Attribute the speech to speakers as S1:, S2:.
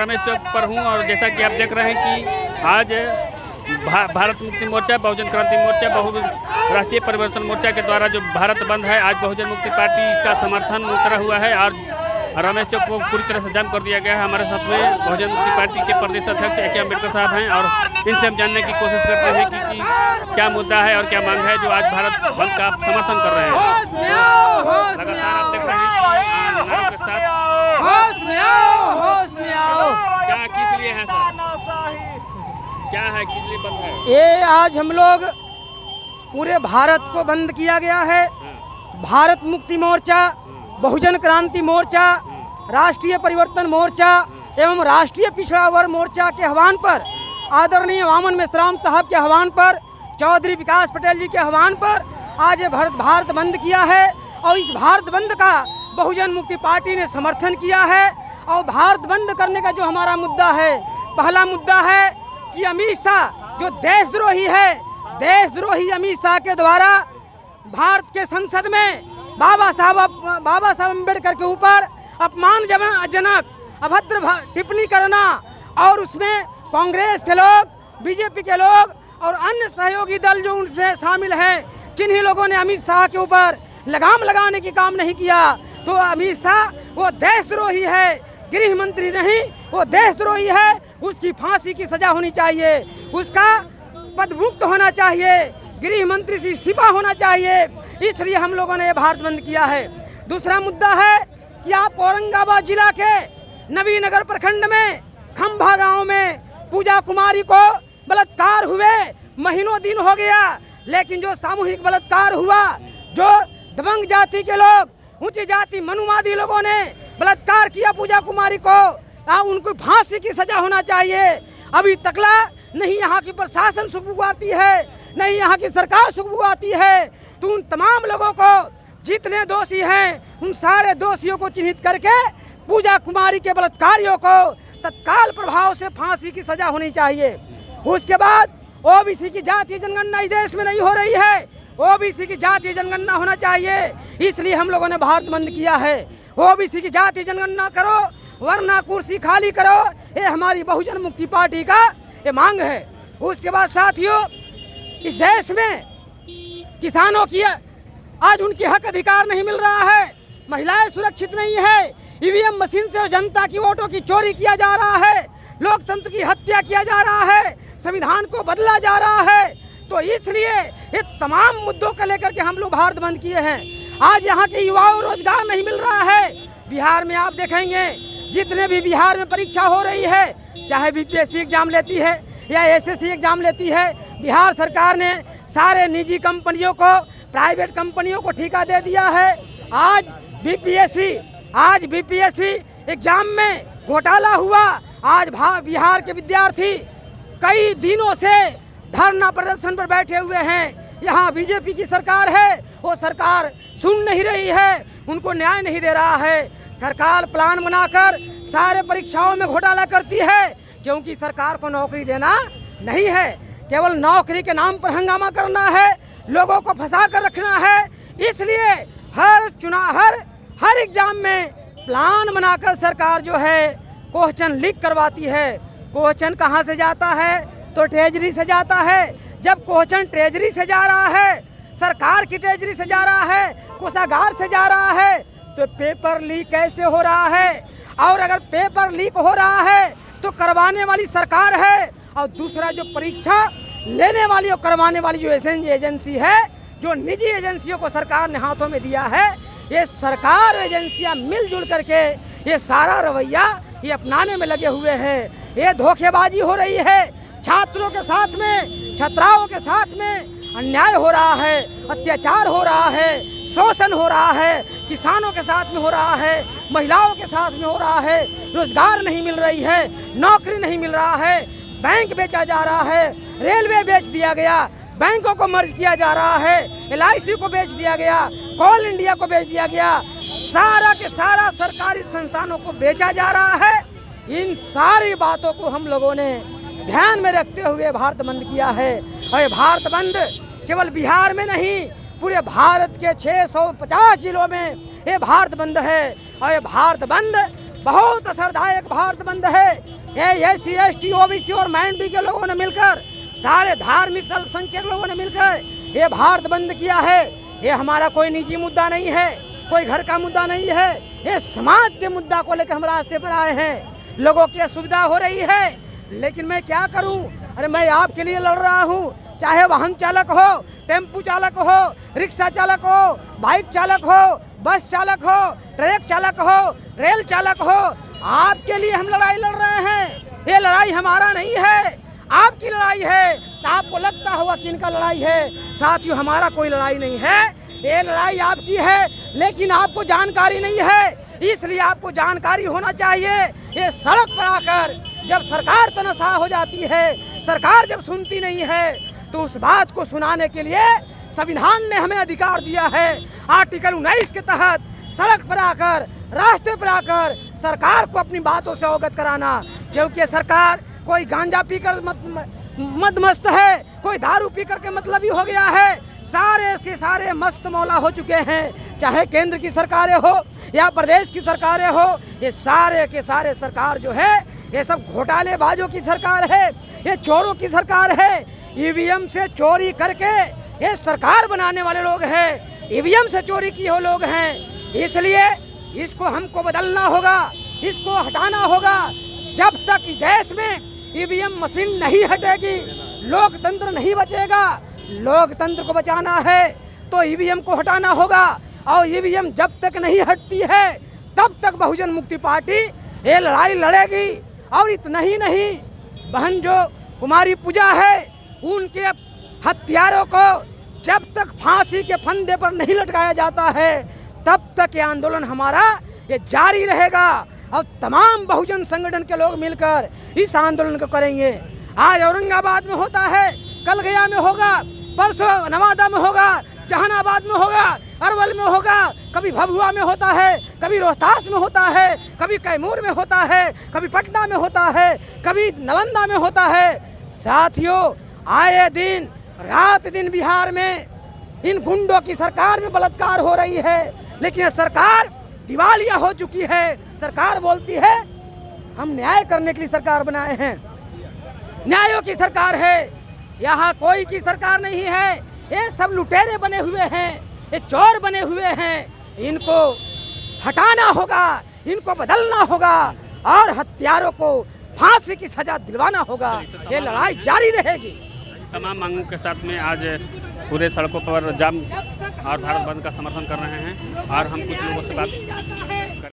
S1: रमेश चौक पर हूँ और जैसा कि आप देख रहे हैं कि आज भारत मुक्ति मोर्चा, बहुजन क्रांति मोर्चा, राष्ट्रीय परिवर्तन मोर्चा के द्वारा जो भारत बंद है, आज बहुजन मुक्ति पार्टी इसका समर्थन उतरा हुआ है और रमेश चौक को पूरी तरह से जाम कर दिया गया है। हमारे साथ में बहुजन मुक्ति पार्टी के प्रदेश अध्यक्ष ए.के. अम्बेडकर साहब हैं और इनसे हम जानने की कोशिश करते हैं कि क्या मुद्दा है और क्या मांग है जो आज भारत बंद का समर्थन कर रहे हैं। लगातार आप देख रहे हैं नारों के साथ क्या किस लिए है सर, क्या है, किस लिए बंद है?
S2: ये आज हम लोग पूरे भारत को बंद किया गया है। भारत मुक्ति मोर्चा, बहुजन क्रांति मोर्चा, राष्ट्रीय परिवर्तन मोर्चा एवं राष्ट्रीय पिछड़ा वर्ग मोर्चा के आह्वान पर, आदरणीय वामन मेश्राम साहब के आह्वान पर, चौधरी विकास पटेल जी के आह्वान पर आज ये भारत बंद किया है। और इस भारत बंद का बहुजन मुक्ति पार्टी ने समर्थन किया है। और भारत बंद करने का जो हमारा मुद्दा है, पहला मुद्दा है कि अमित शाह जो देशद्रोही है, देशद्रोही अमित शाह के द्वारा भारत के संसद में बाबा साहब अम्बेडकर के ऊपर अपमानजनक अभद्र टिप्पणी करना और उसमें कांग्रेस के लोग, बीजेपी के लोग और अन्य सहयोगी दल जो उनमें शामिल हैं, किन्हीं लोगों ने अमित शाह के ऊपर लगाम लगाने की काम नहीं किया। तो अमित शाह वो देशद्रोही है, गृह मंत्री नहीं, वो देशद्रोही है। उसकी फांसी की सजा होनी चाहिए, उसका पदमुक्त होना चाहिए, गृह मंत्री से इस्तीफा होना चाहिए। इसलिए हम लोगों ने ये भारत बंद किया है। दूसरा मुद्दा है कि आप औरंगाबाद जिला के नवीनगर प्रखंड में खंभा गांव में पूजा कुमारी को बलात्कार हुए महीनों दिन हो गया, लेकिन जो सामूहिक बलात्कार हुआ, जो दबंग जाति के लोग, ऊंची जाति मनुवादी लोगों ने बलात्कार किया पूजा कुमारी को, उनको फांसी की सजा होना चाहिए। अभी तकला नहीं यहाँ की प्रशासन सुखबुआती है, नहीं यहाँ की सरकार सुखबुआती है। तो उन तमाम लोगों को, जितने दोषी हैं, उन सारे दोषियों को चिन्हित करके पूजा कुमारी के बलात्कारियों को तत्काल प्रभाव से फांसी की सजा होनी चाहिए। उसके बाद ओबीसी की जातीय जनगणना इस देश में नहीं हो रही है, ओबीसी की जातीय जनगणना होना चाहिए। इसलिए हम लोगों ने भारत बंद किया है। ओबीसी की जातीय जनगणना करो वरना कुर्सी खाली करो, ये हमारी बहुजन मुक्ति पार्टी का ये मांग है। उसके बाद साथियों, इस देश में किसानों की आज उनकी हक अधिकार नहीं मिल रहा है, महिलाएं सुरक्षित नहीं है, ईवीएम मशीन से जनता की वोटों की चोरी किया जा रहा है, लोकतंत्र की हत्या किया जा रहा है, संविधान को बदला जा रहा है। तो इसलिए ये तमाम मुद्दों को लेकर के हम लोग भारत बंद किए हैं। आज यहाँ के युवाओं को रोजगार नहीं मिल रहा है। बिहार में आप देखेंगे जितने भी बिहार में परीक्षा हो रही है, चाहे बीपीएससी एग्जाम लेती है या एसएससी एग्जाम लेती है, बिहार सरकार ने सारे निजी कंपनियों को, प्राइवेट कंपनियों को ठेका दे दिया है। आज बीपीएससी एग्जाम में घोटाला हुआ। आज बिहार के विद्यार्थी कई दिनों से धरना प्रदर्शन पर बैठे हुए हैं। यहाँ बीजेपी की सरकार है, वो सरकार सुन नहीं रही है, उनको न्याय नहीं दे रहा है। सरकार प्लान बनाकर सारे परीक्षाओं में घोटाला करती है, क्योंकि सरकार को नौकरी देना नहीं है, केवल नौकरी के नाम पर हंगामा करना है, लोगों को फंसा कर रखना है। इसलिए हर एग्जाम में प्लान बनाकर सरकार जो है क्वेश्चन लीक करवाती है। क्वेश्चन कहाँ से जाता है? तो ट्रेजरी से जाता है। जब क्वेश्चन ट्रेजरी से जा रहा है, सरकार की ट्रेजरी से जा रहा है, कोषागार से जा रहा है, तो पेपर लीक कैसे हो रहा है? और अगर पेपर लीक हो रहा है तो करवाने वाली सरकार है, और दूसरा जो परीक्षा लेने वाली और करवाने वाली जो एजेंसी है, जो निजी एजेंसियों को सरकार ने हाथों में दिया है, ये सरकार एजेंसियां मिलजुल करके ये सारा रवैया ये अपनाने में लगे हुए हैं। ये धोखेबाजी हो रही है, छात्रों के साथ में, छात्राओं के साथ में अन्याय हो रहा है, अत्याचार हो रहा है, शोषण हो रहा है, किसानों के साथ में हो रहा है, महिलाओं के साथ में हो रहा है, रोजगार नहीं मिल रही है, नौकरी नहीं मिल रहा है, बैंक बेचा जा रहा है, रेलवे बेच दिया गया, बैंकों को मर्ज किया जा रहा है, LIC को बेच दिया गया, कोल इंडिया को बेच दिया गया, सारा के सारा सरकारी संस्थानों को बेचा जा रहा है। इन सारी बातों को हम लोगों ने ध्यान में रखते हुए भारत बंद किया है। और ये भारत बंद केवल बिहार में नहीं, पूरे भारत के 650 जिलों में ये भारत बंद है। और ये भारत बंद बहुत असरदायक भारत बंद है। ये SC ST OBC और माइनॉरिटी के लोगों ने मिलकर, सारे धार्मिक अल्पसंख्यक लोगों ने मिलकर ये भारत बंद किया है। ये हमारा कोई निजी मुद्दा नहीं है, कोई घर का मुद्दा नहीं है, ये समाज के मुद्दा को लेकर हम रास्ते पर आए हैं। लोगों की असुविधा हो रही है, लेकिन मैं क्या करूं? अरे मैं आपके लिए लड़ रहा हूं, चाहे वाहन चालक हो, टेम्पू चालक हो, रिक्शा चालक हो, बाइक चालक हो, बस चालक हो, ट्रक चालक हो, रेल चालक हो, आपके लिए हम लड़ाई लड़ रहे हैं। ये लड़ाई हमारा नहीं है, आपकी लड़ाई है। आपको लगता होगा कि इनका लड़ाई है, साथियों हमारा कोई लड़ाई नहीं है, ये लड़ाई आपकी है, लेकिन आपको जानकारी नहीं है, इसलिए आपको जानकारी होना चाहिए। ये सड़क पर आकर जब सरकार तनख्वाह हो जाती है, सरकार जब सुनती नहीं है, तो उस बात को सुनाने के लिए संविधान ने हमें अधिकार दिया है। आर्टिकल 19 के तहत सड़क पर आकर, रास्ते पर आकर सरकार को अपनी बातों से अवगत कराना, क्योंकि सरकार कोई गांजा पीकर मदमस्त है, कोई दारू पीकर के मतलबी हो गया है। सारे के सारे मस्त मौला हो चुके हैं, चाहे केंद्र की सरकारें हो या प्रदेश की सरकारें हो, ये सारे के सारे सरकार जो है ये सब घोटालेबाजों की सरकार है, ये चोरों की सरकार है। EVM से चोरी करके ये सरकार बनाने वाले लोग हैं, EVM से चोरी किए हुए लोग हैं। इसलिए इसको हमको बदलना होगा, इसको हटाना होगा। जब तक इस देश में EVM मशीन नहीं हटेगी, लोकतंत्र नहीं बचेगा। लोकतंत्र को बचाना है तो EVM को हटाना होगा, और EVM जब तक नहीं हटती है तब तक बहुजन मुक्ति पार्टी ये लड़ाई लड़ेगी। और इतना ही नहीं, बहन जो कुमारी पूजा है, उनके हत्यारों को जब तक फांसी के फंदे पर नहीं लटकाया जाता है, तब तक ये आंदोलन हमारा ये जारी रहेगा। और तमाम बहुजन संगठन के लोग मिलकर इस आंदोलन को करेंगे। आज औरंगाबाद में होता है, कल गया में होगा, परसों नवादा में होगा, जहानाबाद में होगा, अरवल में होगा, कभी भभुआ में होता है, कभी रोहतास में होता है, कभी कैमूर में होता है, कभी पटना में होता है, कभी नालंदा में होता है। साथियों, आए दिन रात दिन बिहार में इन गुंडों की सरकार में बलात्कार हो रही है, लेकिन यह सरकार दिवालिया हो चुकी है। सरकार बोलती है हम न्याय करने के लिए सरकार बनाए हैं, न्यायों की सरकार है, यहाँ कोई की सरकार नहीं है। ये सब लुटेरे बने हुए हैं, ये चोर बने हुए हैं, इनको हटाना होगा, इनको बदलना होगा और हत्यारों को फांसी की सजा दिलवाना होगा। ये लड़ाई जारी रहेगी।
S1: तमाम मांगों के साथ में आज पूरे सड़कों पर जाम और भारत बंद का समर्थन कर रहे हैं, और हम कुछ लोगों से बात